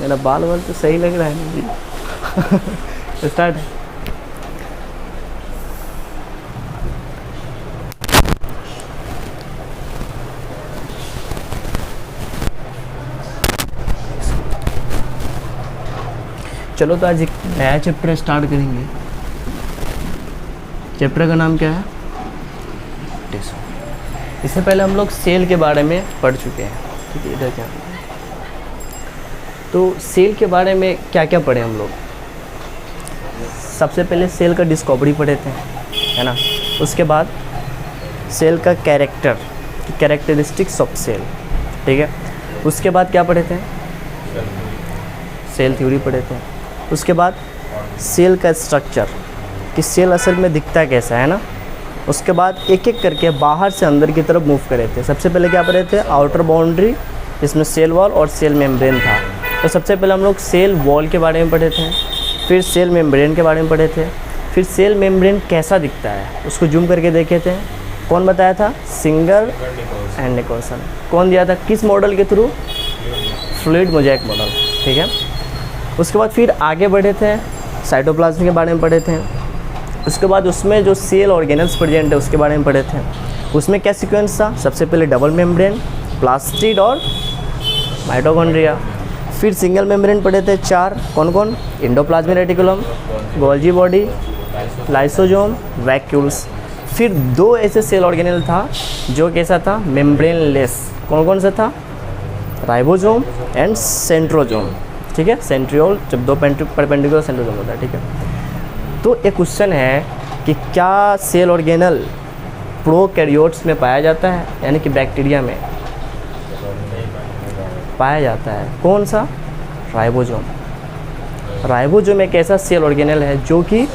मेरा बाल वाल तो सही लग रहा है जी। स्टार्ट। चलो तो आज एक नया चैप्टर स्टार्ट करेंगे। चैप्टर का नाम क्या है? टिश्यू। इससे पहले हम लोग सेल के बारे में पढ़ चुके हैं, ठीक है। इधर क्या, तो सेल के बारे में क्या क्या पढ़े हम लोग? सबसे पहले सेल का डिस्कवरी पढ़े थे, है ना। उसके बाद सेल का कैरेक्टरिस्टिक्स ऑफ सेल, ठीक है। उसके बाद क्या पढ़े थे? सेल थ्योरी पढ़े थे। उसके बाद सेल का स्ट्रक्चर, कि सेल असल में दिखता कैसा है ना। उसके बाद एक एक करके बाहर से अंदर की तरफ मूव करे थे। सबसे पहले क्या पढ़े थे? आउटर बाउंड्री, जिसमें सेल वॉल और सेल मेम्ब्रेन था। तो सबसे पहले हम लोग सेल वॉल के बारे में पढ़े थे, फिर सेल मेम्ब्रेन के बारे में पढ़े थे, फिर सेल मेम्ब्रेन कैसा दिखता है उसको जूम करके देखे थे। कौन बताया था? Singer and Nicolson. कौन दिया था? किस मॉडल के थ्रू? फ्लूइड मोज़ेक मॉडल, ठीक है। उसके बाद फिर आगे बढ़े थे, साइटोप्लाज्म के बारे में पढ़े थे। उसके बाद उसमें जो सेल ऑर्गेनल्स प्रेजेंट है उसके बारे में पढ़े थे। उसमें क्या सीक्वेंस था? सबसे पहले डबल मेम्ब्रेन, प्लास्टिड और माइटोकॉन्ड्रिया। फिर सिंगल मेम्ब्रेन पढ़े थे 4, कौन कौन? Endoplasmic reticulum, Golgi body, lysosome, vacuoles. फिर 2 ऐसे सेल ऑर्गेनल था जो कैसा था? मेम्ब्रेनलेस। कौन कौन सा था? राइबोसोम एंड सेंट्रोसोम, ठीक है। सेंट्रियोल जब 2 परपेंडिकुलर सेंट्रोसोम होता है, ठीक है। तो एक क्वेश्चन है कि क्या सेल ऑर्गेनल प्रोकैरियोट्स में पाया जाता है, यानी कि बैक्टीरिया में पाया जाता है? कौन सा? राइबोसोम। राइबोसोम एक ऐसा सेल ऑर्गेनल है जो कि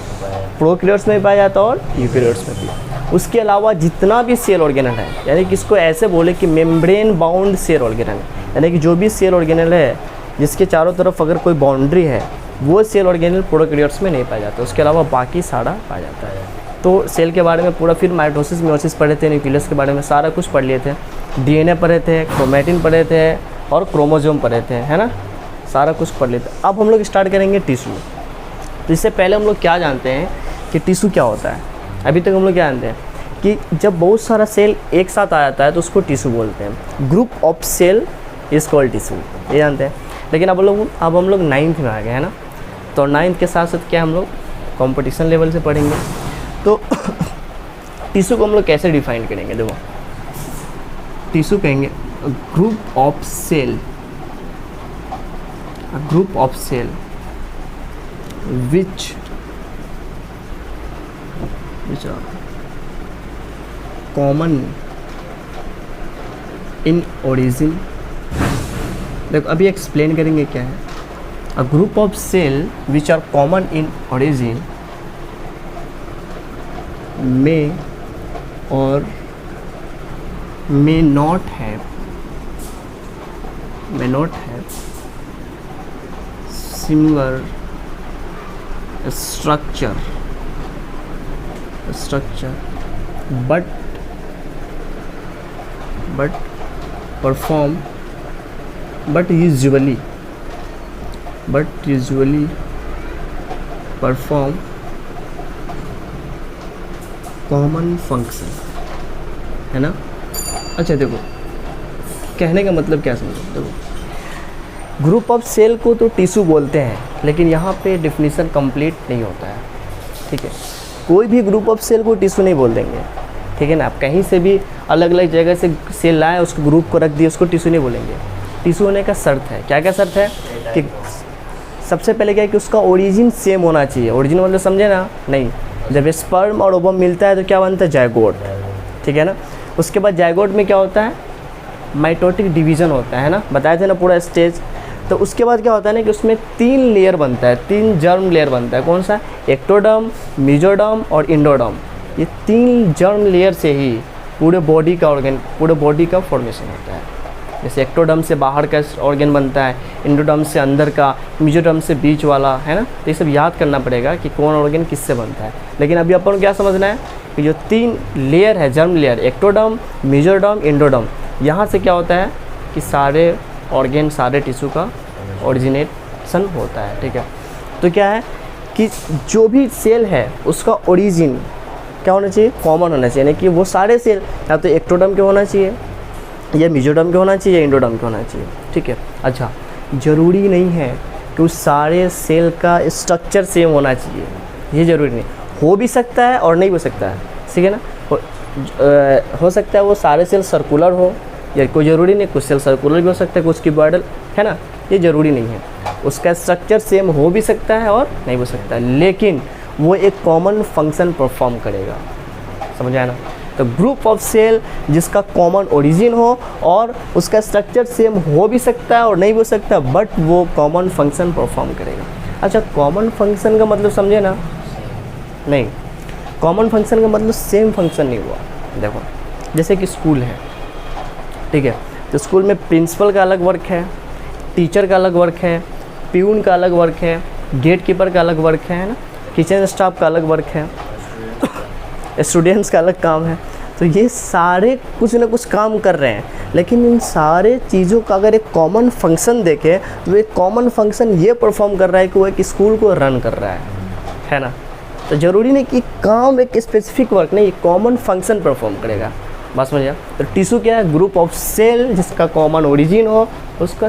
प्रोकैरियोट्स में पाया जाता है और यूकैरियोट्स में भी। उसके अलावा जितना भी सेल ऑर्गेनल है, यानी कि इसको ऐसे बोले कि मेम्ब्रेन बाउंड सेल ऑर्गेनल, यानी कि जो भी सेल ऑर्गेनल है जिसके चारों तरफ अगर कोई बाउंड्री है, वो सेल ऑर्गेनल प्रोकैरियोट्स में नहीं पाया जाता। उसके अलावा बाकी सारा पाया जाता है। तो सेल के बारे में पूरा, फिर माइटोसिस मियोसिस पढ़े थे, न्यूक्लियस के बारे में सारा कुछ पढ़ लिए थे, डीएनए पढ़े थे, क्रोमैटिन पढ़े थे और क्रोमोसोम पढ़े थे, है ना। सारा कुछ पढ़ लेते। अब हम लोग स्टार्ट करेंगे टिश्यू। तो इससे पहले हम लोग क्या जानते हैं कि टिश्यू क्या होता है? अभी तक हम लोग क्या जानते हैं कि जब बहुत सारा सेल एक साथ आ जाता है तो उसको टिश्यू बोलते हैं। Group of cell is called tissue, ये जानते हैं। लेकिन अब हम लोग 9th में आ गए, है ना। तो 9th के साथ साथ क्या हम लोग कंपटीशन लेवल से पढ़ेंगे। तो टिश्यू को हम लोग कैसे डिफाइन करेंगे? देखो, टिश्यू कहेंगे group of cell, group of cell which are common in origin। देखो अभी एक्सप्लेन करेंगे क्या है। A group of cell which are common in origin may or may not have similar structure but usually perform common function, है ना। अच्छा देखो, कहने का मतलब क्या समझो। देखो, ग्रुप ऑफ सेल को तो टिश्यू बोलते हैं, लेकिन यहाँ पे डिफिनीशन कंप्लीट नहीं होता है, ठीक है। कोई भी ग्रुप ऑफ सेल को टिश्यू नहीं बोल देंगे, ठीक है ना। आप कहीं से भी अलग अलग जगह से सेल लाए, उसको ग्रुप को रख दिए, उसको टिश्यू नहीं बोलेंगे। टिश्यू होने का शर्त है, क्या क्या शर्त है? कि सबसे पहले क्या है कि उसका ओरिजिन सेम होना चाहिए। ओरिजिन मतलब समझे ना? नहीं, जब स्पर्म और ओवम मिलता है तो क्या बनता है? जायगोट, ठीक है ना। उसके बाद जायगोट में क्या होता है? माइटोटिक डिवीज़न होता है ना, बताए थे ना पूरा स्टेज। तो उसके बाद क्या होता है ना कि उसमें 3 लेयर बनता है, 3 जर्म लेयर बनता है। कौन सा? एक्टोडर्म, मेसोडर्म और इंडोडर्म। ये 3 जर्म लेयर से ही पूरे बॉडी का फॉर्मेशन होता है। जैसे एक्टोडर्म से बाहर का ऑर्गन बनता है, इंडोडर्म से अंदर का, मेसोडर्म से बीच वाला, है ना। तो ये सब याद करना पड़ेगा कि कौन ऑर्गन किससे बनता है। लेकिन अभी अपन को क्या समझना है कि जो 3 लेयर है, germ layer, ectoderm, mesoderm, endoderm, यहाँ से क्या होता है कि सारे ऑर्गेन, सारे टिश्यू का ओरिजिनेशन होता है, ठीक है। तो क्या है कि जो भी सेल है उसका ओरिजिन क्या होना चाहिए, कॉमन होना चाहिए, यानी कि वो सारे सेल या तो एक्टोडर्म के होना चाहिए या मेसोडर्म के होना चाहिए या एंडोडर्म के होना चाहिए, ठीक है। अच्छा, ज़रूरी नहीं है कि उस सारे सेल का स्ट्रक्चर सेम होना चाहिए, ये ज़रूरी नहीं, हो भी सकता है और नहीं हो सकता है, ठीक है ना। हो सकता है वो सारे सेल सर्कुलर हो, या कोई ज़रूरी नहीं, कुछ सेल सर्कुलर भी हो सकता है, कुछ क्यूबॉइडल, है ना, ये ज़रूरी नहीं है। उसका स्ट्रक्चर सेम हो भी सकता है और नहीं हो सकता है, लेकिन वो एक कॉमन फंक्शन परफॉर्म करेगा, समझ आया ना। तो ग्रुप ऑफ सेल जिसका कॉमन ओरिजिन हो और उसका स्ट्रक्चर सेम हो भी सकता है और नहीं हो सकता, बट वो कॉमन फंक्शन परफॉर्म करेगा। अच्छा, कॉमन फंक्शन का मतलब समझे ना, नहीं, कॉमन फंक्शन का मतलब सेम फंक्शन नहीं हुआ। देखो जैसे कि स्कूल है, ठीक है, तो स्कूल में प्रिंसिपल का अलग वर्क है, टीचर का अलग वर्क है, प्यून का अलग वर्क है, गेट कीपर का अलग वर्क है ना, किचन स्टाफ का अलग वर्क है, स्टूडेंट्स का अलग काम है। तो ये सारे कुछ ना कुछ काम कर रहे हैं, लेकिन इन सारे चीज़ों का अगर एक कॉमन फंक्शन देखें तो एक कॉमन फंक्शन ये परफॉर्म कर रहा है कि वो एक स्कूल को रन कर रहा है ना। तो ज़रूरी नहीं कि काम एक स्पेसिफिक वर्क नहीं, कॉमन फंक्शन परफॉर्म करेगा, बस समझ गया। तो टिश्यू क्या है, ग्रुप ऑफ सेल जिसका कॉमन ओरिजिन हो, उसका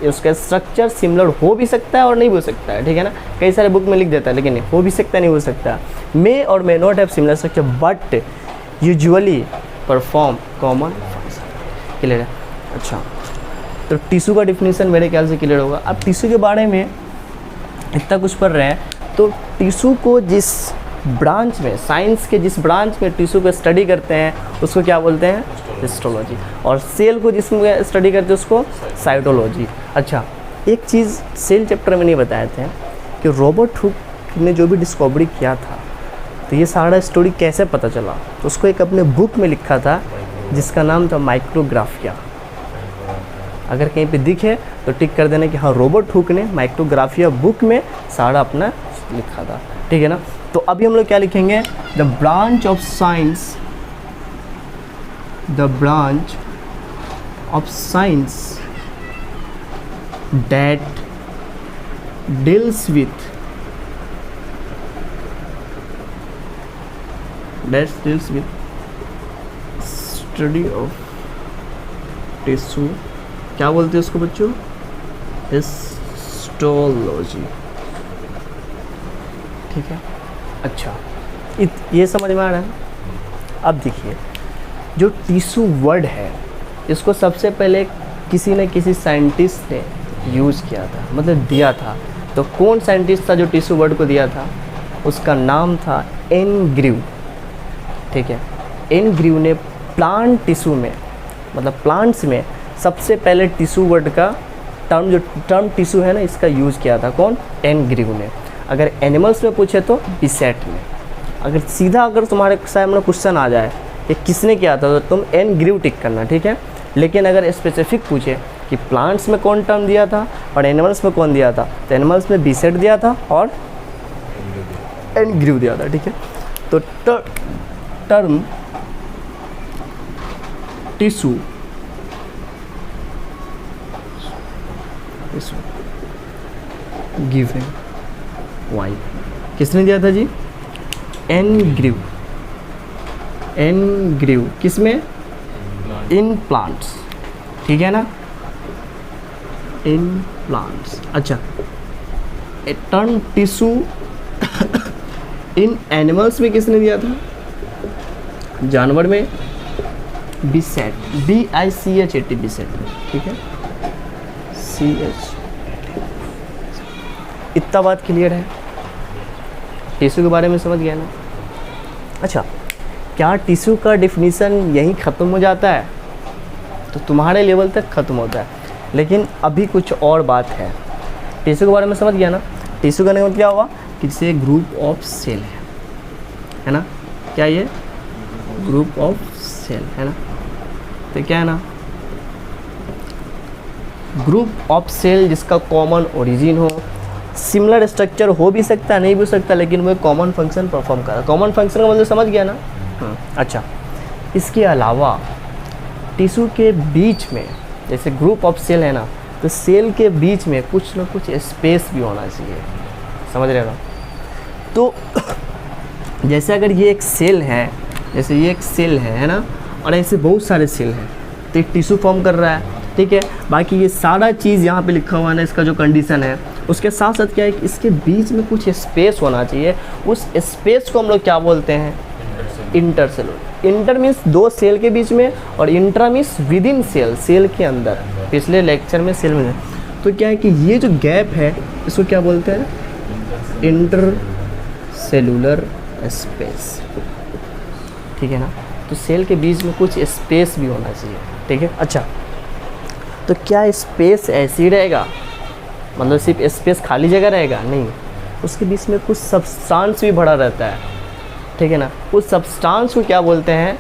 उसका स्ट्रक्चर सिमिलर हो भी सकता है और नहीं हो सकता है, ठीक है ना। कई सारे बुक में लिख देता है, लेकिन हो भी सकता है, नहीं हो सकता, मे और may not have similar structure but usually perform common function. Clear है। अच्छा, तो टिश्यू का डिफिनीशन मेरे ख्याल से क्लियर होगा। अब टिश्यू के बारे में इतना कुछ पढ़ रहे हैं, तो टिश्यू को जिस ब्रांच में, साइंस के जिस ब्रांच में टिश्यू को स्टडी करते हैं उसको क्या बोलते हैं, हिस्टोलॉजी, और सेल को जिसमें स्टडी करते हैं उसको साइटोलॉजी। अच्छा, एक चीज़ सेल चैप्टर में नहीं बताए थे कि रॉबर्ट हुक ने जो भी डिस्कवरी किया था, तो ये सारा स्टोरी कैसे पता चला, तो उसको एक अपने बुक में लिखा था जिसका नाम था माइक्रोग्राफिया। अगर कहीं पे दिखे तो टिक कर देना कि हाँ, रॉबर्ट हुक ने माइक्रोग्राफिया बुक में सारा अपना लिखा था, ठीक है ना। तो अभी हम लोग क्या लिखेंगे, the branch of science, the branch of science that deals with study of tissue, क्या बोलते हैं उसको बच्चों, हिस्टोलॉजी, ठीक है। अच्छा, ये समझ में आ रहा है। अब देखिए, जो टिश्यू वर्ड है इसको सबसे पहले किसी न किसी साइंटिस्ट ने यूज़ किया था, मतलब दिया था। तो कौन साइंटिस्ट था जो टिश्यू वर्ड को दिया था, उसका नाम था एन ग्रीव, ठीक है। एन ग्रीव ने प्लांट टिश्यू में, मतलब प्लांट्स में सबसे पहले टिश्यू वर्ड का टर्म टिश्यू है ना, इसका यूज़ किया था। कौन, एन ग्रीव ने। अगर एनिमल्स में पूछे तो बिसेट में। अगर सीधा अगर तुम्हारे सामने क्वेश्चन आ जाए ये किसने किया था, तो तुम एन ग्रीव टिक करना, ठीक है। लेकिन अगर स्पेसिफिक पूछे कि प्लांट्स में कौन टर्म दिया था और एनिमल्स में कौन दिया था, तो एनिमल्स में बिसेट दिया था और एन ग्रीव दिया था, ठीक है। तो टर्म टिश्यू गिवन वाई किसने दिया था जी, एन ग्रीव। एन ग्रीव किसमें, इन प्लांट्स, ठीक है ना, इन प्लांट्स। अच्छा, टर्म टिश्यू इन एनिमल्स में किसने दिया था, जानवर में बिसेट, BICHAT बिसेट, ठीक है, CH। इतना बात क्लियर है, टिश्यू के बारे में समझ गया ना। अच्छा, क्या टिश्यू का डिफिनीशन यहीं ख़त्म हो जाता है, तो तुम्हारे लेवल तक ख़त्म होता है, लेकिन अभी कुछ और बात है। टिश्यू के बारे में समझ गया ना, टिश्यू का मतलब क्या हुआ कि जैसे ग्रुप ऑफ सेल है ना, क्या ये ग्रुप ऑफ सेल है ना, तो क्या है ना, ग्रुप ऑफ सेल जिसका कॉमन ओरिजिन हो, सिमिलर स्ट्रक्चर हो भी सकता है, नहीं भी हो सकता, लेकिन वो कॉमन फंक्शन परफॉर्म कर रहा है। कॉमन फंक्शन का मतलब समझ गया ना। अच्छा, इसके अलावा टिश्यू के बीच में, जैसे ग्रुप ऑफ सेल है ना, तो सेल के बीच में कुछ ना कुछ स्पेस भी होना चाहिए, समझ रहे हो? तो जैसे अगर ये एक सेल है, जैसे ये एक सेल है ना, और ऐसे बहुत सारे सेल हैं, तो एक टिश्यू फॉर्म कर रहा है, ठीक है। बाकी ये सारा चीज़ यहाँ पे लिखा हुआ है ना, इसका जो कंडीशन है, उसके साथ साथ क्या है कि इसके बीच में कुछ स्पेस होना चाहिए। उस स्पेस को हम लोग क्या बोलते हैं? इंटरसेलुलर। इंटर मीन्स दो सेल के बीच में, और intra means within cell, cell के अंदर। पिछले लेक्चर में सेल में, तो क्या है कि ये जो गैप है इसको क्या बोलते हैं? इंटरसेलुलर स्पेस, ठीक है ना। तो सेल के बीच में कुछ स्पेस भी होना चाहिए, ठीक है। अच्छा, तो क्या स्पेस ऐसे ही रहेगा, मतलब सिर्फ स्पेस खाली जगह रहेगा? नहीं, उसके बीच में कुछ सब्सटेंस भी भरा रहता है, ठीक है ना। उस सब्सटेंस को क्या बोलते हैं?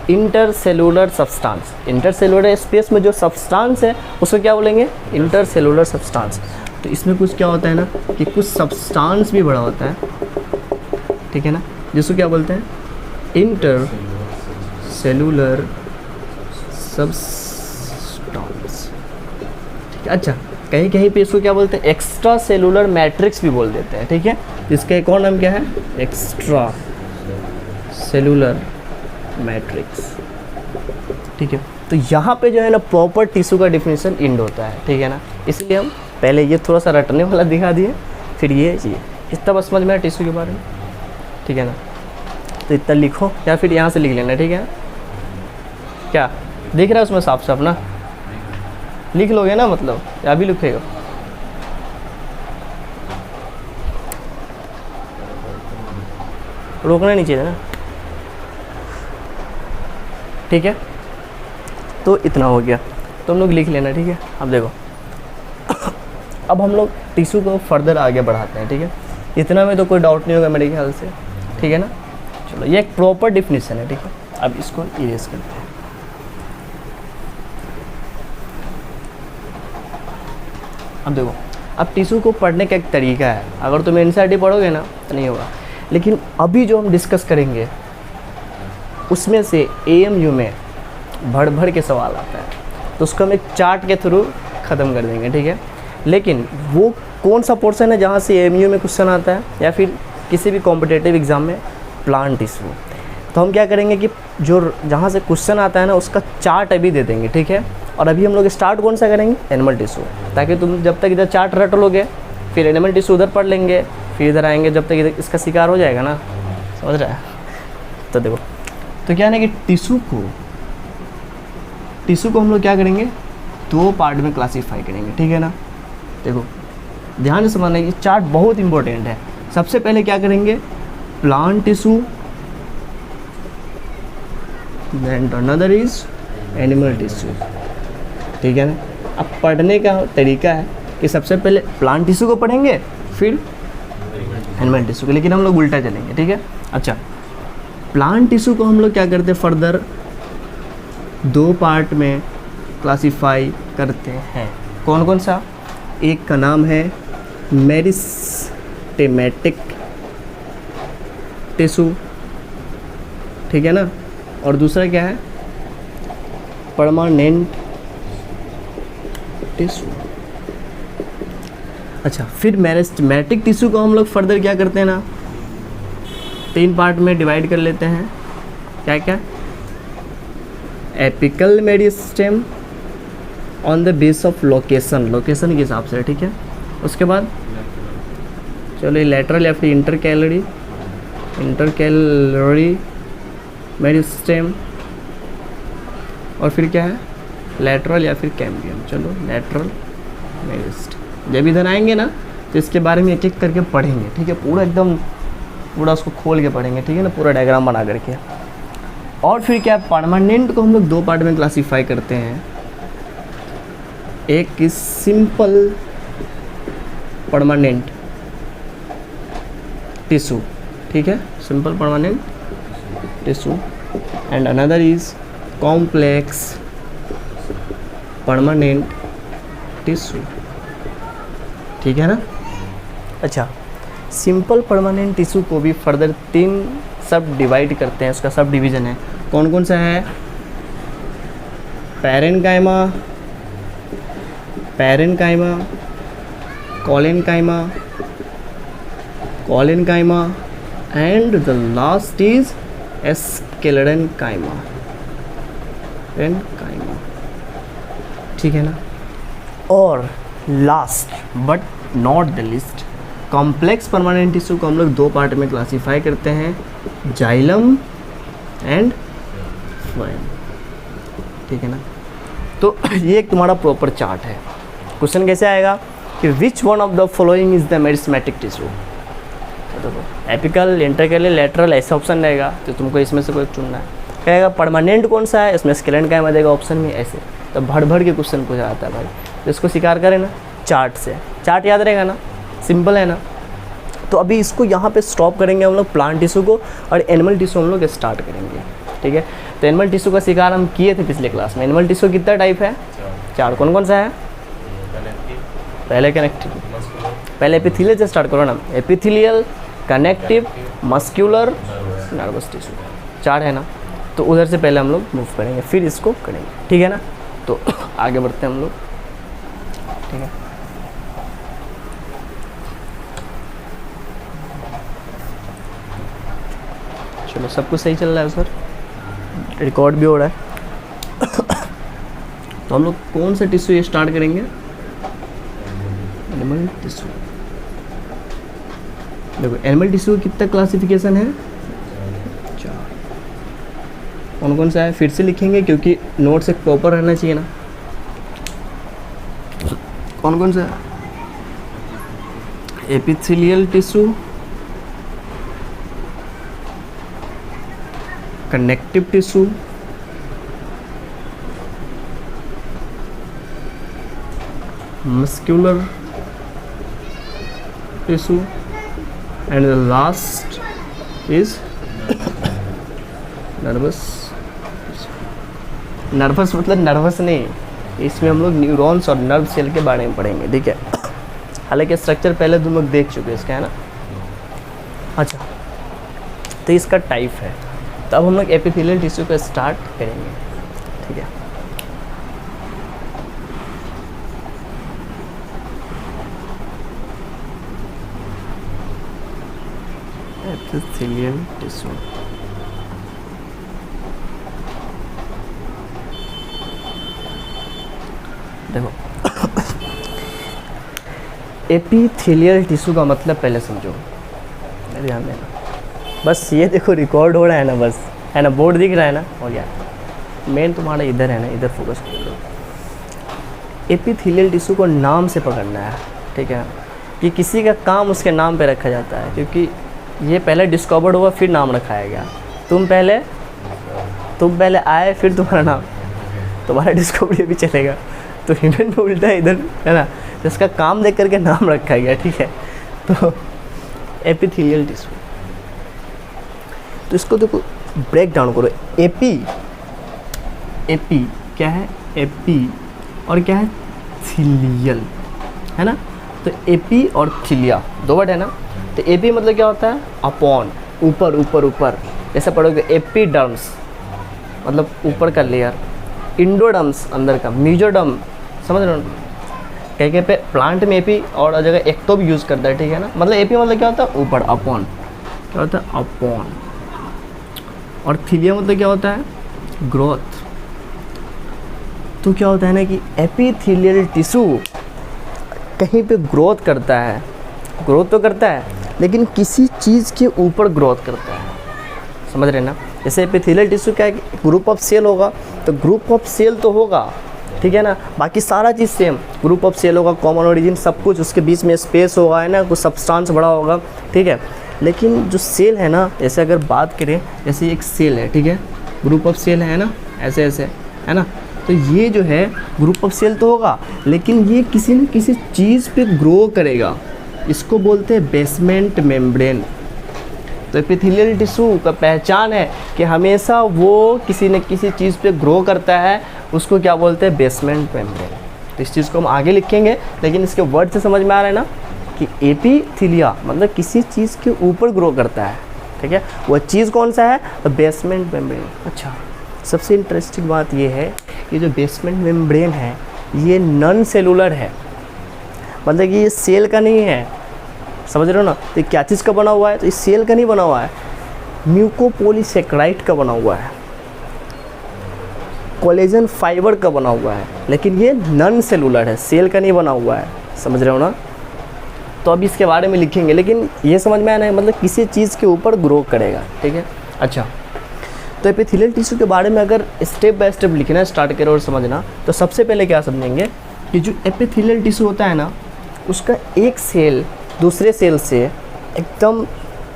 Intercellular substance. इंटरसेलुलर स्पेस में जो सब्सटेंस है उसको क्या बोलेंगे? Intercellular substance. तो इसमें कुछ क्या होता है ना कि कुछ सब्सटेंस भी भरा होता है, ठीक है ना, जिसको क्या बोलते हैं? Intercellular substance. अच्छा, कहीं कहीं पे इसको क्या बोलते हैं? एक्स्ट्रा सेलुलर मैट्रिक्स भी बोल देते हैं, ठीक है। इसका एक और नाम क्या है? एक्स्ट्रा सेलुलर मैट्रिक्स, ठीक है। तो यहाँ पे जो है ना प्रॉपर टिश्यू का डिफिनेशन इंड होता है, ठीक है ना। इसलिए हम पहले ये थोड़ा सा रटने वाला दिखा दिए, फिर ये इतना बस समझ में आया टिश्यू के बारे में, ठीक है ना। तो इतना लिखो या फिर यहाँ से लिख लेना, ठीक है। क्या दिख रहा है उसमें साफ साफ ना? लिख लोगे ना, मतलब या भी लिखेगा? रोकना नहीं चाहिए ना, ठीक है। तो इतना हो गया, तो हम लोग लिख लेना, ठीक है। अब देखो अब हम लोग टिश्यू को फर्दर आगे बढ़ाते हैं, ठीक है। इतना में तो कोई डाउट नहीं होगा मेरे ख्याल से, ठीक है ना। चलो, ये एक प्रॉपर डिफिनीशन है, ठीक है। अब इसको इरेज करते हैं। अब देखो, अब टिश्यू को पढ़ने का एक तरीका है। अगर तुम एनसीईआरटी पढ़ोगे ना तो नहीं होगा, लेकिन अभी जो हम डिस्कस करेंगे उसमें से एएमयू में भर भर के सवाल आता है, तो उसको हम एक चार्ट के थ्रू ख़त्म कर देंगे, ठीक है। लेकिन वो कौन सा पोर्शन है जहाँ से एएमयू में क्वेश्चन आता है या फिर किसी भी कॉम्पिटिटिव एग्ज़ाम में? Plant tissue. तो हम क्या करेंगे कि जो जहाँ से क्वेश्चन आता है ना उसका चार्ट अभी दे देंगे, ठीक है। और अभी हम लोग स्टार्ट कौन सा करेंगे? एनिमल टिश्यू, ताकि तुम जब तक इधर चार्ट रट लोगे फिर एनिमल टिश्यू उधर पढ़ लेंगे, फिर इधर आएंगे जब तक इधर इसका शिकार हो जाएगा ना, समझ रहा है। तो देखो, तो क्या है ना कि टिश्यू को हम लोग क्या करेंगे? दो पार्ट में क्लासीफाई करेंगे, ठीक है ना। देखो ध्यान से समझना, ये चार्ट बहुत इंपॉर्टेंट है। सबसे पहले क्या करेंगे? Plant tissue, then another is animal tissue, ठीक है ना। अब पढ़ने का तरीका है कि सबसे पहले प्लांट टिश्यू को पढ़ेंगे, फिर एनिमल टिश्यू को, लेकिन हम लोग उल्टा चलेंगे, ठीक है। अच्छा, प्लांट टिश्यू को हम लोग क्या करते हैं? फर्दर दो पार्ट में क्लासीफाई करते हैं। कौन कौन सा? एक का नाम है मेरिस्टेमेटिक टिश्यू, ठीक है ना, और दूसरा क्या है? Permanent tissue. अच्छा, फिर मेरिस्टेमेटिक टिश्यू को हम लोग फर्दर क्या करते हैं ना, तीन पार्ट में डिवाइड कर लेते हैं। क्या क्या? Apical meristem on the base of location के हिसाब से, ठीक है। उसके बाद चलो लेटरल या फिर इंटरकैलरी मेरिस्टेम, और फिर क्या है? लेटरल या फिर कैम्बियम। चलो लेटरल मेरिस्टेम। जब इधर आएंगे ना तो इसके बारे में एक एक करके पढ़ेंगे, ठीक है। पूरा एकदम पूरा उसको खोल के पढ़ेंगे, ठीक है ना, पूरा डायग्राम बना करके। और फिर क्या? परमानेंट को हम लोग दो पार्ट में क्लासीफाई करते हैं। एक सिंपल परमानेंट टिश्यू, ठीक है, simple permanent tissue, and another is complex permanent tissue, ठीक है ना। अच्छा, सिंपल परमानेंट टिश्यू को भी फर्दर तीन सब डिवाइड करते हैं, उसका सब डिवीज़न है। कौन कौन सा है? Parenchyma, parenchyma, collenchyma and the last is sclerenchyma, ठीक है ना। और last but not the least, complex permanent tissue को हम लोग दो पार्ट में क्लासीफाई करते हैं, जाइलम एंड फ्लोएम, ठीक है ना। तो ये एक तुम्हारा प्रॉपर चार्ट है। क्वेश्चन कैसे आएगा कि which one of the following is the meristematic tissue, apical, intercalary, lateral, ऐसा ऑप्शन रहेगा, तो तुमको इसमें से कोई चुनना है। कहेगा परमानेंट कौन सा है, इसमें स्केलेडेनकाइमा देगा ऑप्शन में, ऐसे तो भर भर के क्वेश्चन पूछा जाता है भाई। तो इसको स्वीकार करें ना चार्ट से, चार्ट याद रहेगा ना, सिंपल है ना। तो अभी इसको यहाँ पे स्टॉप करेंगे हम लोग प्लांट टिश्यू को, और एनिमल टिश्यू हम लोग स्टार्ट करेंगे, ठीक है। तो एनिमल टिश्यू का शिकार हम किए थे पिछले क्लास में। एनिमल टिश्यू कितना टाइप है, चार। कौन कौन सा है, पहले कनेक्टिव, पहले एपिथेलियल से स्टार्ट करो ना, epithelial, connective, muscular, nervous tissue, चार है ना। तो उधर से पहले हम लोग मूव करेंगे, फिर इसको करेंगे, ठीक है ना। तो आगे बढ़ते हैं हम लोग, ठीक है। चलो सब कुछ सही चल रहा है सर, रिकॉर्ड भी हो रहा है। तो हम लोग कौन सा टिश्यू ये स्टार्ट करेंगे, एनिमल टिश्यू। देखो एनिमल टिश्यू कितना क्लासिफिकेशन है, चार। कौन कौन सा है फिर से लिखेंगे क्योंकि नोट्स एक प्रॉपर रहना चाहिए ना। कौन कौन सा है, epithelial tissue, connective tissue, muscular tissue, and the last is nervous tissue। Nervous मतलब नर्वस नहीं, इसमें हम लोग न्यूरॉन्स और नर्व सेल के बारे में पढ़ेंगे, ठीक है। हालांकि स्ट्रक्चर पहले तुम लोग देख चुके इसका, है ना। अच्छा, तो इसका टाइप है। तो अब हम लोग एपिथेलियल टिश्यू को स्टार्ट करेंगे, ठीक है। एपिथेलियल टिश्यू, देखो एपिथेलियल टिश्यू का मतलब पहले समझो, ध्यान देना। बस ये देखो रिकॉर्ड हो रहा है ना, बस है ना, बोर्ड दिख रहा है ना, हो गया। मेन तुम्हारा इधर है ना, इधर फोकस कर लो। एपिथेलियल टिश्यू को नाम से पकड़ना है, ठीक है। कि किसी का काम उसके नाम पे रखा जाता है, क्योंकि ये पहले डिस्कवर्ड हुआ फिर नाम रखाया गया। तुम पहले आए फिर तुम्हारा नाम, तुम्हारा डिस्कवरी भी चलेगा। तो ह्यूमन में उल्टा है इधर, है ना, जिसका काम देख करके नाम रखा गया, ठीक है। तो एपिथेलियल टिश्यू, तो इसको देखो ब्रेक डाउन करो। एपी क्या है, एपी और क्या है, थीलियल, है ना। तो एपी और थीलिया दो वर्ड है ना। तो एपी मतलब क्या होता है, अपॉन, ऊपर ऊपर ऊपर, जैसे पढ़ोगे एपिडर्म्स मतलब ऊपर का लेयर, इंडोडर्म्स अंदर का, मीजोडर्म, समझ रहे हो। कहीं पे प्लांट में एपी और जगह एक तो भी यूज़ करता है, ठीक है ना। मतलब एपी मतलब क्या होता है, ऊपर, अपॉन, क्या होता है, अपॉन। और थीलिया मतलब क्या होता है, ग्रोथ। तो क्या होता है ना कि एपिथेलियल टिश्यू कहीं पे ग्रोथ करता है, ग्रोथ तो करता है लेकिन किसी चीज़ के ऊपर ग्रोथ करता है, समझ रहे ना। जैसे एपिथेलियल टिश्यू क्या है, ग्रुप ऑफ सेल होगा, तो ग्रुप ऑफ सेल तो होगा, ठीक है ना। बाकी सारा चीज़ सेम, ग्रुप ऑफ सेल होगा, कॉमन ओरिजिन, सब कुछ, उसके बीच में स्पेस होगा, है ना, कुछ सब्सटेंस बड़ा होगा, ठीक है। लेकिन जो सेल है ना, जैसे अगर बात करें, जैसे एक सेल है, ठीक है, ग्रुप ऑफ सेल है ना, ऐसे ऐसे, है ना। तो ये जो है ग्रुप ऑफ सेल तो होगा, लेकिन ये किसी न किसी चीज़ पे ग्रो करेगा, इसको बोलते हैं बेसमेंट मेम्ब्रेन। तो एपिथेलियल टिश्यू का पहचान है कि हमेशा वो किसी न किसी चीज़ पे ग्रो करता है, उसको क्या बोलते हैं, बेसमेंट मेम्ब्रेन। तो इस चीज़ को हम आगे लिखेंगे, लेकिन इसके वर्ड से समझ में आ रहा है ना कि एपिथेलिया मतलब किसी चीज़ के ऊपर ग्रो करता है, ठीक है। वह चीज़ कौन सा है, तो बेसमेंट मेम्ब्रेन। अच्छा, सबसे इंटरेस्टिंग बात ये है कि जो बेसमेंट मेम्ब्रेन है ये नॉन सेलुलर है, मतलब कि ये सेल का नहीं है, समझ रहे हो ना। तो ये क्या चीज़ का बना हुआ है, तो ये सेल का नहीं बना हुआ है, म्यूकोपॉलीसेकेराइड का बना हुआ है, कोलेजन फाइबर का बना हुआ है, लेकिन ये नॉन सेलुलर है, सेल का नहीं बना हुआ है, समझ रहे हो ना। तो अब इसके बारे में लिखेंगे, लेकिन ये समझ में आना है मतलब किसी चीज़ के ऊपर ग्रो करेगा, ठीक है। अच्छा, तो एपिथेलियल टिश्यू के बारे में अगर स्टेप बाय स्टेप लिखना स्टार्ट करें और समझना, तो सबसे पहले क्या समझेंगे कि जो एपिथेलियल टिश्यू होता है ना, उसका एक सेल दूसरे सेल से एकदम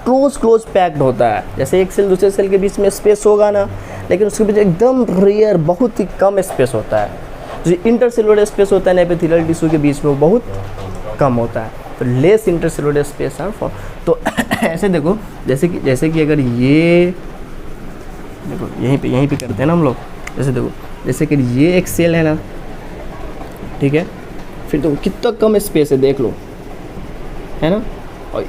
क्लोज पैक्ड होता है। जैसे एक सेल दूसरे सेल के बीच में स्पेस होगा ना, लेकिन उसके बीच एकदम रेयर, बहुत ही कम स्पेस होता है। जो इंटरसेलुलर स्पेस होता है ना एपिथेलियल टिश्यू के बीच में, वो बहुत कम होता है, तो less intercellular space are for. तो ऐसे देखो, जैसे कि अगर ये देखो यहीं पे करते हैं ना हम लोग, जैसे देखो, जैसे कि ये एक सेल है ना, ठीक है, फिर तो कितना कम स्पेस है देख लो, है ना। और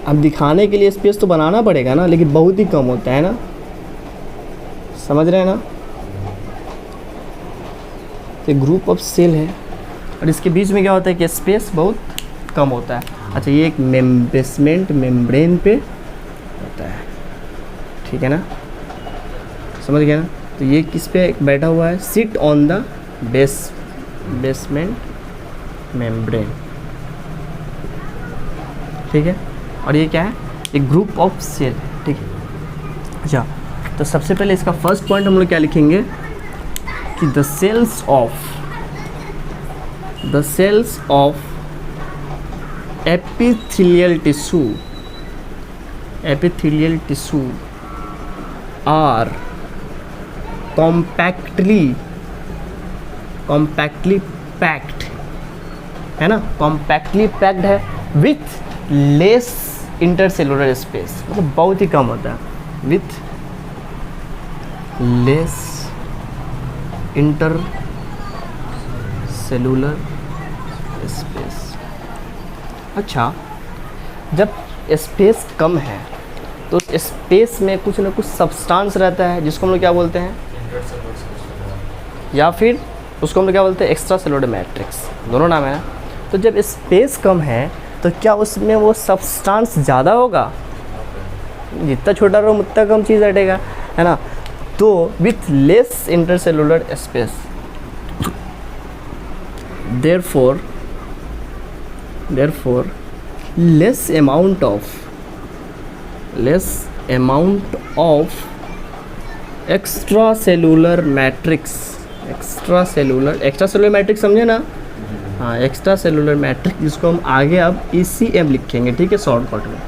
अब दिखाने के लिए स्पेस तो बनाना पड़ेगा ना, लेकिन बहुत ही कम होता है ना, समझ रहे हैं ना। तो ग्रुप ऑफ सेल है और इसके बीच में क्या होता है कि स्पेस बहुत कम होता है। अच्छा, ये एक बेसमेंट मेम्ब्रेन पे होता है, ठीक है ना, समझ गया ना। तो ये किस पे बैठा हुआ है, seat on the basement membrane, ठीक है। और ये क्या है, एक ग्रुप ऑफ सेल, ठीक है। अच्छा, तो सबसे पहले इसका फर्स्ट पॉइंट हम लोग क्या लिखेंगे कि the cells of epithelial tissue are compactly packed, है ना, compactly packed है with less intercellular space, मतलब बहुत ही कम होता है, with less intercellular space। अच्छा, जब स्पेस कम है तो स्पेस में कुछ ना कुछ सब्सटेंस रहता है, जिसको हम लोग क्या बोलते हैं, या फिर उसको हम लोग क्या बोलते हैं, एक्स्ट्रा सेलुलर मैट्रिक्स, दोनों नाम है ना। तो जब स्पेस कम है तो क्या उसमें वो सब्सटेंस ज़्यादा होगा, जितना छोटा रहो उतना कम चीज़ हटेगा, है ना। तो with less intercellular space, therefore less amount of extracellular matrix समझे ना, हाँ, एक्स्ट्रा मैट्रिक्स, जिसको हम आगे अब ECM लिखेंगे, ठीक है, शॉर्टकट में।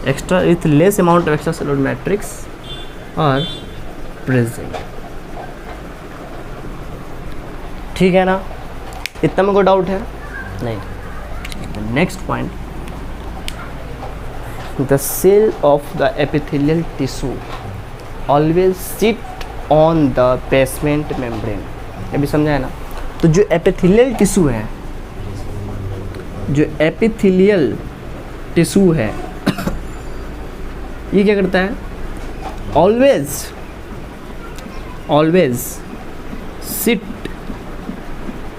Extra with less amount of extracellular matrix are present, ठीक है ना। इतना में कोई डाउट है नहीं। Next point, the cell of the epithelial tissue always sit on the basement membrane, अभी समझा है ना। तो जो एपिथेलियल टिश्यू है ये क्या करता है, always sit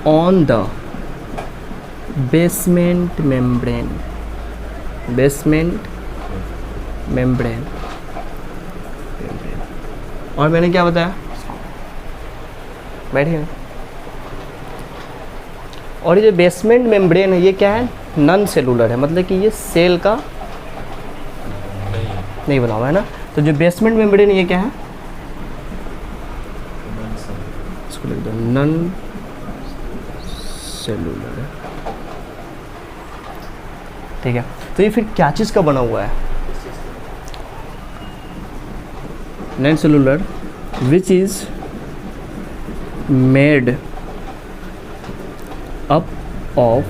on the basement membrane, और मैंने क्या बताया, बैठिए। और ये जो बेसमेंट मेम्ब्रेन है ये क्या है, नॉन सेलुलर है, मतलब कि ये सेल का नहीं बना हुआ है ना। तो जो बेसमेंट मेम्ब्रेन ये क्या है, इसको लिख दो, नॉन सेलुलर है, ठीक है। तो ये फिर क्या चीज़ का बना हुआ है, non cellular, which is made up of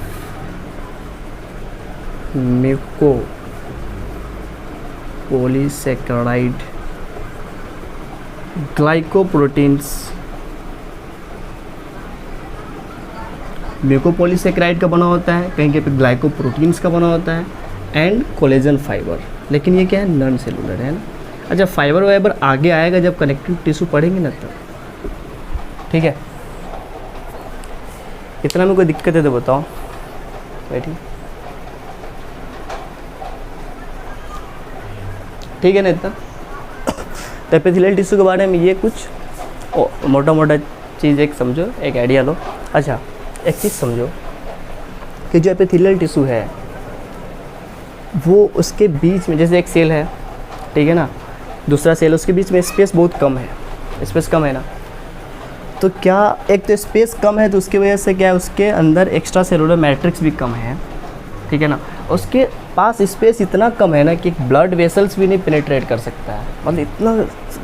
mucopolysaccharide glycoproteins, mucopolysaccharide का बना होता है, कहीं पे ग्लाइकोप्रोटीन्स का बना होता है, एंड कोलेजन फाइबर, लेकिन ये क्या है, नॉन सेलुलर है ना। अच्छा, फाइबर वाइबर आगे आएगा जब कनेक्टिव टिश्यू पढ़ेंगे ना तब, ठीक है। इतना में कोई दिक्कत है तो बताओ। बैठिए, ठीक है ना इतना। तो एपिथेलियल टिश्यू के बारे में ये कुछ मोटा मोटा चीज़ एक समझो, एक आइडिया लो। अच्छा, एक चीज़ समझो कि जो एपिथेलियल टिश्यू है वो उसके बीच में, जैसे एक सेल है, ठीक है ना, दूसरा सेल, उसके बीच में स्पेस बहुत कम है, स्पेस कम है ना। तो क्या एक तो स्पेस कम है तो उसकी वजह से क्या है, उसके अंदर एक्स्ट्रा सेलुलर मैट्रिक्स भी कम है, ठीक है ना। उसके पास स्पेस इतना कम है ना कि ब्लड वेसल्स भी नहीं पेनिट्रेट कर सकता है, मतलब इतना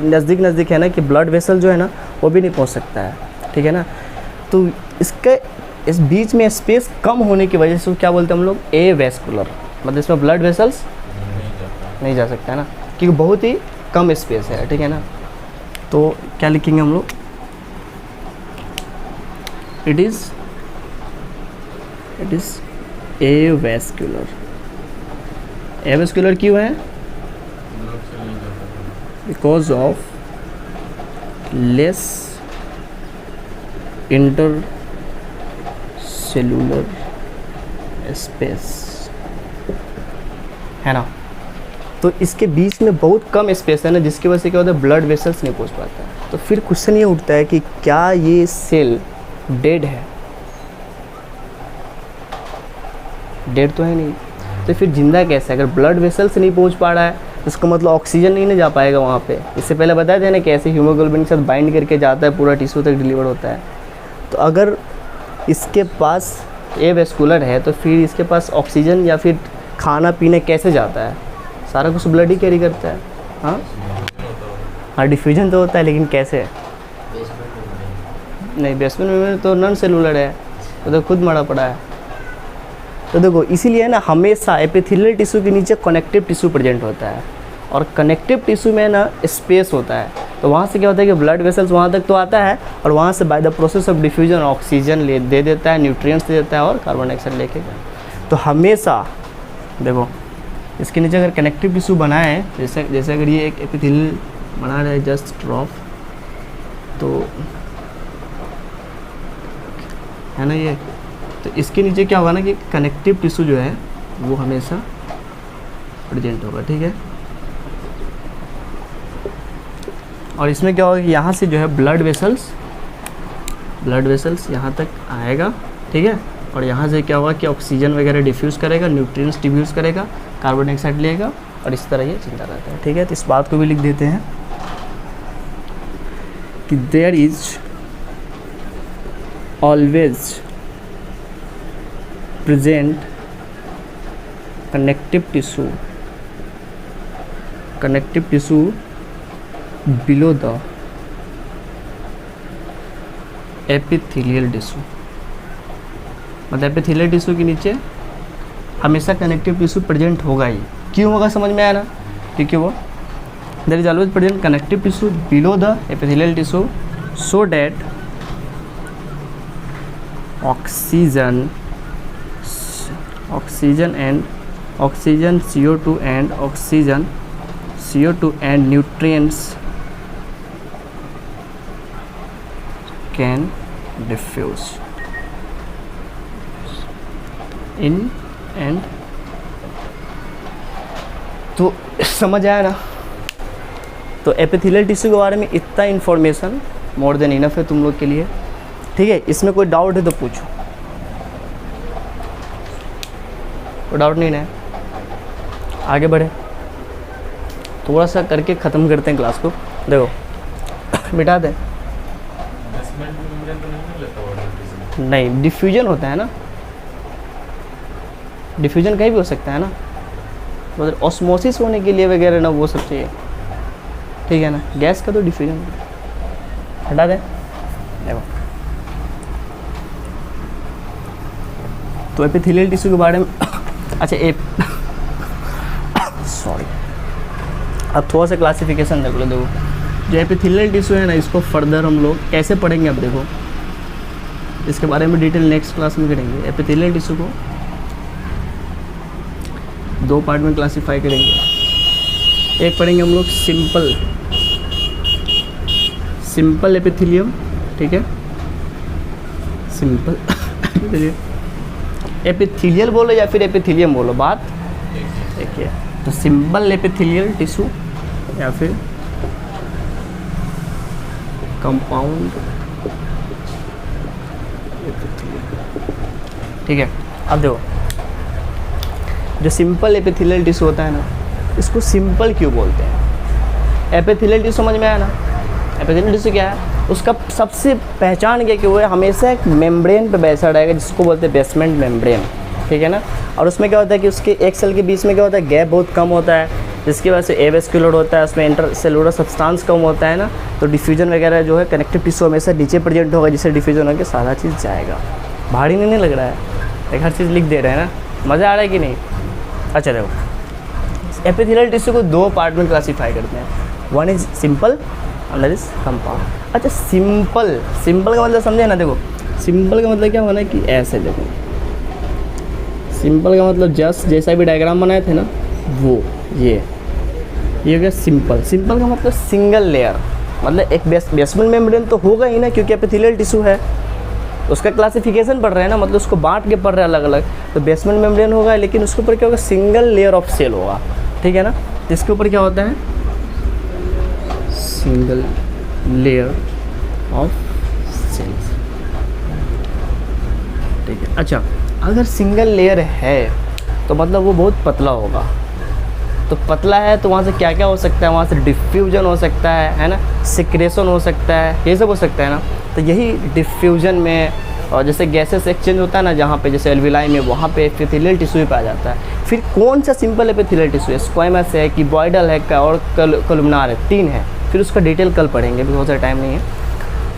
नज़दीक है ना कि ब्लड वेसल जो है ना वो भी नहीं पहुंच सकता है, ठीक है ना। तो इसके इस बीच में स्पेस कम होने की वजह से क्या बोलते हैं हम लोग, ए वेस्कुलर, मतलब इसमें ब्लड वेसल्स नहीं जा सकता है ना, क्योंकि बहुत ही कम स्पेस है, ठीक है ना। तो क्या लिखेंगे हम लोग, इट इज़ एवेस्कुलर। एवेस्कुलर क्यों है, because of less inter cellular space, है ना। तो इसके बीच में बहुत कम स्पेस है ना, जिसकी वजह से क्या होता है, ब्लड वेसल्स नहीं पहुंच पाता है। तो फिर क्वेश्चन ये उठता है कि क्या ये सेल डेड है, डेड तो है नहीं, तो फिर जिंदा कैसे है। अगर ब्लड वेसल्स नहीं पहुंच पा रहा है तो इसका मतलब ऑक्सीजन नहीं ना जा पाएगा वहाँ पे। इससे पहले बताया था ना कैसे हीमोग्लोबिन के साथ बाइंड करके जाता है, पूरा टिश्यू तक डिलीवर होता है। तो अगर इसके पास एवेस्कुलर है तो फिर इसके पास ऑक्सीजन या फिर खाना पीने कैसे जाता है, सारा कुछ ब्लड ही कैरी करता है। हाँ, डिफ्यूजन तो होता है, लेकिन कैसे, नहीं बेसमेंट मेम्ब्रेन तो नॉन सेलुलर है, तो खुद मरा पड़ा है। तो देखो इसीलिए ना हमेशा एपिथेलियल टिश्यू के नीचे कनेक्टिव टिश्यू प्रेजेंट होता है, और कनेक्टिव टिश्यू में ना स्पेस होता है। तो वहाँ से क्या होता है कि ब्लड वेसल्स वहाँ तक तो आता है, और वहाँ से by the process of diffusion oxygen दे देता है, न्यूट्रिएंट्स दे देता है और कार्बन डाइऑक्साइड लेके। तो हमेशा देखो इसके नीचे अगर कनेक्टिव टिश्यू बनाए, जैसे अगर ये एक एपिथेलियल बना रहा है जस्ट ड्रॉप, तो है ना ये, तो इसके नीचे क्या होगा ना कि कनेक्टिव टिश्यू जो है वो हमेशा प्रेजेंट होगा, ठीक है। और इसमें क्या होगा कि यहाँ से जो है ब्लड वेसल्स यहाँ तक आएगा, ठीक है। और यहाँ से क्या होगा कि ऑक्सीजन वगैरह डिफ्यूज़ करेगा, न्यूट्रिएंट्स डिफ्यूज़ करेगा, कार्बन डाइऑक्साइड लेगा, और इस तरह ये चलता रहता है, ठीक है। तो इस बात को भी लिख देते हैं कि there is always present connective tissue below the epithelial tissue. मतलब एपिथेलियल टिश्यू के नीचे हमेशा कनेक्टिव टिश्यू प्रेजेंट होगा ही। क्यों होगा समझ में आया ना, क्योंकि वो there is always present connective tissue below the epithelial tissue so that oxygen CO2 and nutrients can diffuse in and। तो समझ आया ना। तो एपिथेलियल टिश्यू के बारे में इतना इन्फॉर्मेशन मोर देन इनफ है तुम लोग के लिए, ठीक है। इसमें कोई डाउट है तो पूछो, कोई डाउट नहीं है, आगे बढ़े। थोड़ा सा करके ख़त्म करते हैं क्लास को। देखो मिटा दें, नहीं डिफ्यूजन होता है ना, डिफ्यूजन कहीं भी हो सकता है ना, मतलब ऑस्मोसिस होने के लिए वगैरह ना वो सब चाहिए, ठीक है ना। गैस का तो डिफ्यूजन हटा दें। देखो तो एपिथेलियल टिश्यू के बारे में अच्छा सॉरी, अब थोड़ा सा क्लासिफिकेशन देख लो। देखो जो एपिथेलियल टिश्यू है ना, इसको फर्दर हम लोग कैसे पढ़ेंगे, अब देखो इसके बारे में डिटेल नेक्स्ट क्लास में करेंगे। एपिथेलियल टिश्यू को दो पार्ट में क्लासीफाई करेंगे। एक पढ़ेंगे हम लोग सिंपल एपिथेलियम, ठीक है, सिंपल एपिथेलियल बोलो या फिर एपिथेलियम बोलो, बात देखिए। तो सिंपल एपिथेलियल टिश्यू या फिर कंपाउंड एपिथेलियल। ठीक है, अब देखो जो सिंपल एपिथेलियल टिश्यू होता है ना, इसको सिंपल क्यों बोलते हैं? एपिथेलियल टिश्यू समझ में आया ना? एपिथेलियल टिश्यू क्या है? उसका सबसे पहचान क्या कि वो हमेशा एक मेम्ब्रेन पे बैठा रहेगा, जिसको बोलते हैं बेसमेंट मेम्ब्रेन। ठीक है ना? और उसमें क्या होता है कि उसके एक सेल के बीच में क्या होता है, गैप बहुत कम होता है, जिसकी वजह से एवेस्कुलर होता है, उसमें इंटरसेलुलर सब्सटेंस कम होता है ना, तो डिफ्यूजन वगैरह जो है कनेक्टिव टिश्यू हमेशा नीचे प्रेजेंट होगा, जिससे डिफ्यूजन होकर सारा चीज़ जाएगा। भारी नहीं लग रहा है? एक हर चीज़ लिख दे रहे हैं ना, मज़ा आ रहा है कि नहीं? अच्छा देखो, एपिथेलियल टिश्यू को दो पार्ट में क्लासीफाई करते हैं, one is simple, another is compound. अच्छा सिंपल का मतलब समझे ना? देखो सिंपल का मतलब क्या होना है कि ऐसे देखो, सिंपल का मतलब जस्ट जैसा भी डायग्राम बनाए थे ना वो ये हो गया सिंपल। सिंपल का मतलब सिंगल लेयर, मतलब एक बेसमेंट मेम्ब्रेन तो होगा ही ना, क्योंकि एपिथेलियल टिश्यू है, उसका क्लासिफिकेशन पढ़ रहे हैं ना, मतलब उसको बांट के पढ़ रहे हैं अलग अलग। तो बेसमेंट मेम्ब्रेन होगा, लेकिन उसके ऊपर क्या होगा, सिंगल लेयर ऑफ सेल होगा। ठीक है ना? इसके ऊपर क्या होता है, सिंगल लेयर ऑफ सेल्स। ठीक है, अच्छा अगर सिंगल लेयर है तो मतलब वो बहुत पतला होगा। तो पतला है तो वहाँ से क्या क्या हो सकता है, वहाँ से डिफ्यूजन हो सकता है ना, सिक्रेशन हो सकता है, ये सब हो सकता है ना। तो यही डिफ्यूजन में और जैसे गैसेस एक्सचेंज होता है ना, जहाँ पे जैसे एल्विलाई में, वहाँ पे एपिथेलियल टिश्यू पे आ जाता है। फिर कौन सा सिंपल एपिथेलियल टिश्यू है, स्क्वामस है, क्यूबॉइडल है और कोलुमनार है, तीन है। फिर उसका डिटेल कल पढ़ेंगे, बहुत सारा टाइम नहीं है।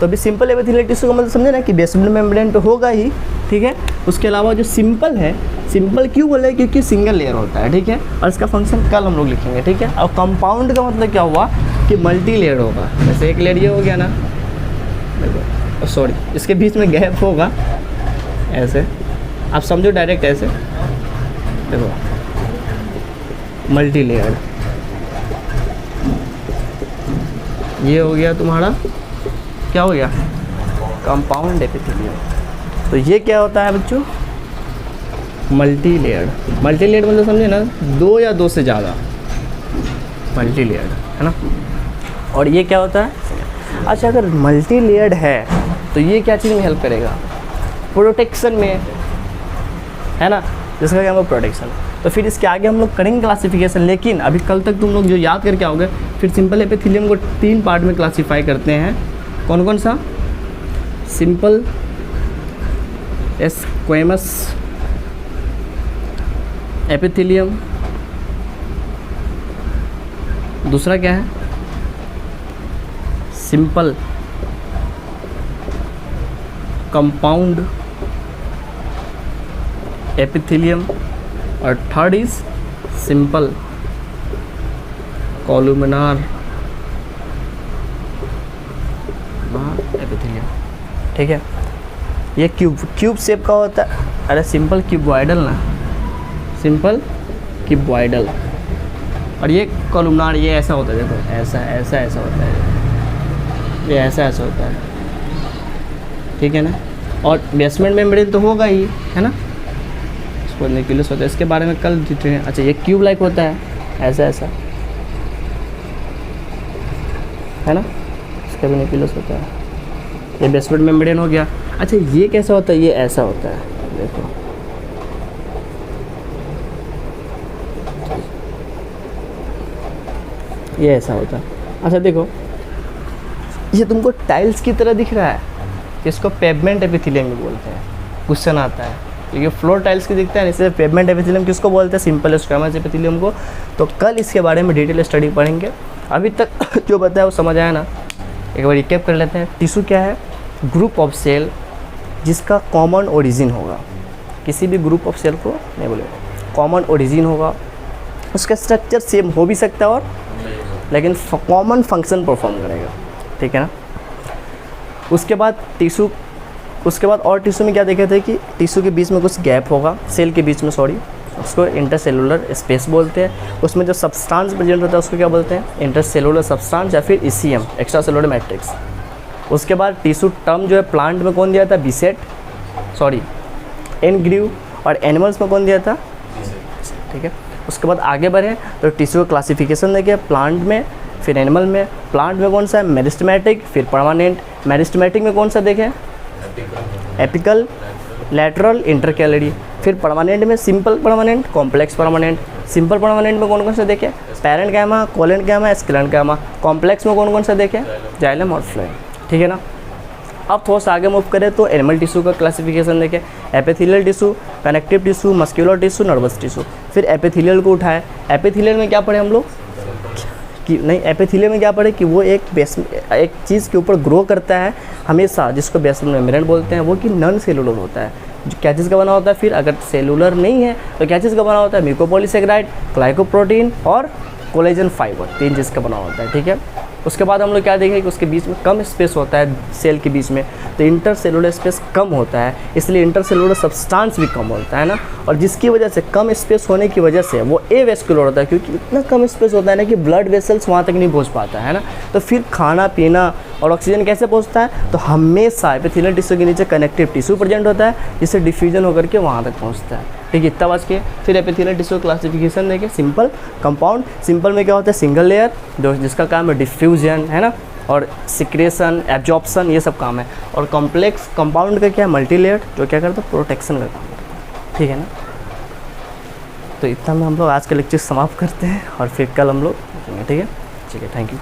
तो अभी सिंपल एपिथेलियल टिश्यू का मतलब समझे ना कि बेसमेंट मेम्ब्रेन तो होगा ही। ठीक है, उसके अलावा जो सिंपल है, सिंपल क्यों बोले, क्योंकि सिंगल लेयर होता है। ठीक है, और इसका फंक्शन कल हम लोग लिखेंगे। ठीक है, और कंपाउंड का मतलब क्या हुआ कि मल्टी लेयर होगा। जैसे एक लेयर ये हो गया ना, देखो सॉरी इसके बीच में गैप होगा ऐसे, आप समझो डायरेक्ट ऐसे, देखो मल्टी लेयर, ये हो गया तुम्हारा, क्या हो गया, कंपाउंड एपिथेलियम। तो ये क्या होता है बच्चों, मल्टी लेयर। मल्टी लेयर मतलब समझे ना, दो या दो से ज़्यादा मल्टी लेयर, है ना। और ये क्या होता है, अच्छा अगर मल्टी लेयर्ड है तो ये क्या चीज़ में हेल्प करेगा, प्रोटेक्शन में, है ना, जिसका क्या है प्रोटेक्शन। तो फिर इसके आगे हम लोग करेंगे क्लासिफिकेशन, लेकिन अभी कल तक तुम लोग जो याद करके आओगे, फिर सिंपल एपिथेलियम को तीन पार्ट में क्लासीफाई करते हैं। कौन कौन सा, सिंपल, स्क्वेमस एपिथेलियम, दूसरा क्या है, सिंपल कंपाउंड एपिथेलियम, और थर्ड इज सिंपल कोलुमिनार एपिथेलियम। ठीक है, ये क्यूब शेप का होता है, अरे सिंपल क्यूबॉइडल ना, सिंपल क्यूबॉइडल। और ये कोलुमिनार, ये ऐसा होता है, देखो ऐसा ऐसा ऐसा होता है, ये ऐसा ऐसा होता है। ठीक है ना, और बेसमेंट मेम्ब्रेन तो होगा ही, है ना, इसको न्यूक्लियस होता है, इसके बारे में कल जीते हैं। अच्छा ये क्यूब लाइक होता है, ऐसा ऐसा, है ना, इसका भी न्यूक्लियस होता है। ये बेसमेंट मेम्ब्रेन हो गया। अच्छा ये कैसा होता है, ये ऐसा होता है, देखो ये ऐसा होता है। अच्छा देखो ये तुमको टाइल्स की तरह दिख रहा है, इसको पेवमेंट एपिथेलियम भी बोलते हैं। क्वेश्चन आता है क्योंकि फ्लोर टाइल्स की दिखता है, इसलिए पेवमेंट एपिथेलियम किसको बोलते हैं, सिंपल स्क्वेमस एपिथेलियम को। तो कल इसके बारे में डिटेल स्टडी पढ़ेंगे। अभी तक जो बताया वो समझ आया ना, एक बार रिकैप कर लेते हैं। टिश्यू क्या है, ग्रुप ऑफ सेल जिसका कॉमन ओरिजिन होगा, किसी भी ग्रुप ऑफ सेल को नहीं बोलेगा, कॉमन ओरिजिन होगा। उसका स्ट्रक्चर सेम हो भी सकता है और लेकिन कॉमन फंक्शन परफॉर्म करेगा। ठीक है ना, उसके बाद टिश्यू, उसके बाद और टिश्यू में क्या देखे थे कि टिश्यू के बीच में कुछ गैप होगा, सेल के बीच में, सॉरी, उसको इंटरसेलुलर स्पेस बोलते हैं। उसमें जो सब्सटेंस प्रेजेंट होता है उसको क्या बोलते हैं, इंटरसेलुलर सब्सटेंस या फिर ECM, एक्स्ट्रा सेलुलर मैट्रिक्स। उसके बाद टिश्यू टर्म जो है प्लांट में कौन दिया था, बिसेट, सॉरी एनग्रीव, और एनिमल्स में कौन दिया था, ठीक है। उसके बाद आगे बढ़े तो टिश्यू का क्लासिफिकेशन देखिए, प्लांट में, फिर एनिमल में। प्लांट में कौन सा है, मेरिस्टेमेटिक, फिर परमानेंट। मेरिस्टेमेटिक में कौन सा देखें, एपिकल, लैटरल, इंटरकैलरी। फिर परमानेंट में simple permanent, complex permanent. Simple permanent में कौन कौन सा देखें, parenchyma, collenchyma, sclerenchyma. Complex में कौन कौन सा देखें, जाइलम और फ्लोएम, ठीक है ना। अब थोड़ा सा आगे मूव करें तो एनिमल टिश्यू का क्लासिफिकेशन देखें, epithelial tissue, connective tissue, muscular tissue, nervous tissue. फिर एपिथेलियल को उठाए। एपिथेलियल में क्या पढ़े हम लोग कि नहीं, एपिथेलियल में क्या पढ़े कि वो एक चीज़ के ऊपर ग्रो करता है हमेशा, जिसको बेसल मेम्ब्रेन बोलते हैं, वो कि नॉन सेलुलर होता है। जो क्या चीज़ का बना होता है, फिर अगर सेलुलर नहीं है तो क्या चीज़ का बना होता है, म्यूकोपॉलीसेकेराइड, ग्लाइकोप्रोटीन और कोलेजन फाइबर, 3 चीज़ का बना होता है, ठीक है। उसके बाद हम लोग क्या देखेंगे कि उसके बीच में कम स्पेस होता है सेल के बीच में, तो इंटरसेलुलर स्पेस कम होता है, इसलिए इंटरसेलुलर सब्सटेंस भी कम होता है ना। और जिसकी वजह से, कम स्पेस होने की वजह से वो एवेस्कुलर होता है, क्योंकि इतना कम स्पेस होता है ना कि ब्लड वेसल्स वहाँ तक नहीं पहुँच पाता है ना। तो फिर खाना पीना और ऑक्सीजन कैसे पहुँचता है, तो हमेशा एपिथेलियल टिश्यू के नीचे कनेक्टिव टिश्यू प्रेजेंट होता है, जिससे डिफ्यूजन होकर के वहाँ तक पहुँचता है, ठीक है। इतना बात किए। फिर एपिथेलियल टिश्यू क्लासिफिकेशन देखें, सिंपल, कंपाउंड। सिंपल में क्या होता है, सिंगल लेयर, जो जिसका काम है डिफ्यूजन, है ना, और सिक्रेशन, एब्जॉर्प्शन, ये सब काम है। और कॉम्प्लेक्स कंपाउंड का क्या है, मल्टी लेयर, जो क्या करता है, प्रोटेक्शन का काम करता है, ठीक है ना। तो इतना में हम लोग आज का लेक्चर समाप्त करते हैं और फिर कल हम लोग, ठीक है, थैंक यू।